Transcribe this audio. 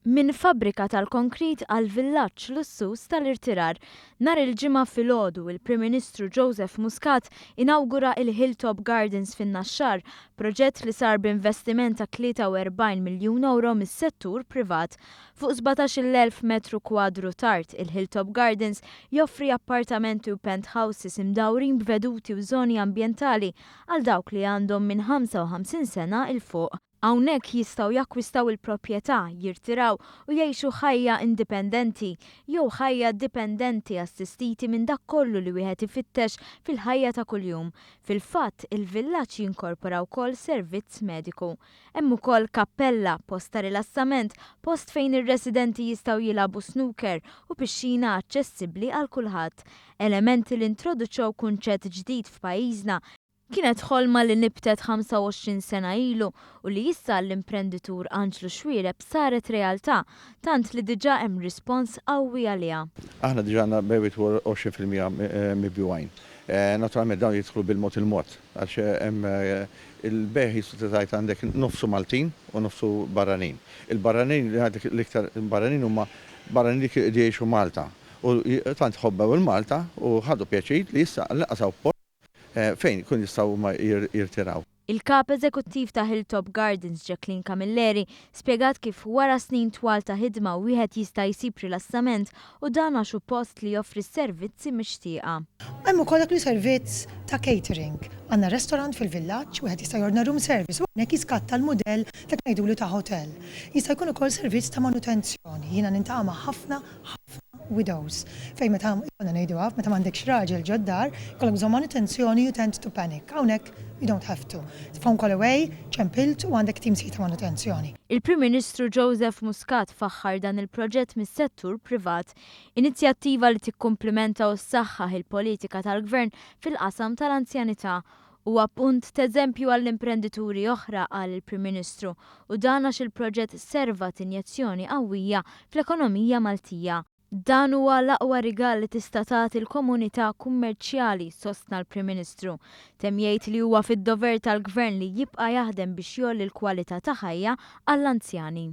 Min fabbrika tal-konkrit għal villaġġ lussus tal-irtirar. Nhar il-ġimgħa filgħodu il-Prim Ministru Joseph Muscat inawgura il-Hilltop Gardens fin-Naxxar, proġett li sar b'investiment ta' 43 miljun euro mis-settur privat. Fuq 17,000 metru kwadru tard, il-Hilltop Gardens joffri appartamenti u penthouses imdawrin b'veduti u żoni ambjentali għal dawk li għandhom minn 55 sena il fuq. Hawnhekk jistgħu jakkwistaw il-proprjetà, jirtiraw u jgħixu ħajja indipendenti jew ħajja dipendenti assistiti minn dak kollu li wieħed ifittex fil-ħajja ta' kuljum. Fil-fatt, il-villaġġ jinkorpora wkoll servizz mediku. Hemm ukoll kappella, post ta' rilassament, post fejn ir-residenti jistgħu jilagħbu snooker u pixxina aċċessibbli għal kulħadd. Elementi li introduċew kunċett ġdid f'pajjiżna kienet ħolma li nibtet 25 sena ilu u li issa l-imprenditur Anġlu Xwiereb saret realtà, tant li diġà hemm rispons qawwi għaliha. Aħna diġà għandna bejwit 20% mibjuwajn. Naturalment dawn jidħlu bil-mod il-mod, għax hemm il-beħ jistgħu għandek nofsu Maltin u nofsu barranin. Il-barranin l-iktar barranin huma barranin li jgħixu Malta u tant ħobbew il-Malta u ħadu pjaċir li issa laqasaw post fejn kun jistgħu ma jirtiraw. Il-kap eżekuttiv ta' Hilltop Gardens Jacqueline Camilleri spjegat kif wara snin twal ta' ħidma wieħed jista' jsib rilassament u dan għaxu post li joffri s-servizzi mixtieqa. Hemm ukoll dak li servizz ta' catering. Għandna restorant fil-villaġġ wieħed jista' jorna room service u hekk jiskatta l-mudell dak ngħidulu ta' hotel. Jista' jkun ukoll servizz ta' manutenzjoni. Jiena nintaqa' ma' ħafna widows. Fejn meta ngħidu meta m'għandekx raġel ġoddar, kollok bżonn manutenzjoni you tend to panic. Hawnhekk you don't have to. Phone call away, ċempilt u għandek tim ta' manutenzjoni. Il-Prim Ministru Joseph Muscat faħħar dan il-proġett mis-settur privat, inizjattiva li tikkumplimenta u ssaħħaħ il-politika tal-Gvern fil-qasam tal-anzjanità. U appunt teżempju għall-imprendituri oħra għal il-Prim Ministru u dan għax il-proġett serva injezzjoni qawwija fl-ekonomija Maltija. Dan huwa l-aqwa rigal li tista' tagħti l-komunità kummerċjali sostna l-Prim Ministru. Temm jgħid li huwa fid-dover tal-Gvern li jibqa' jaħdem biex jolli l-kwalità ta' ħajja għall-anzjani.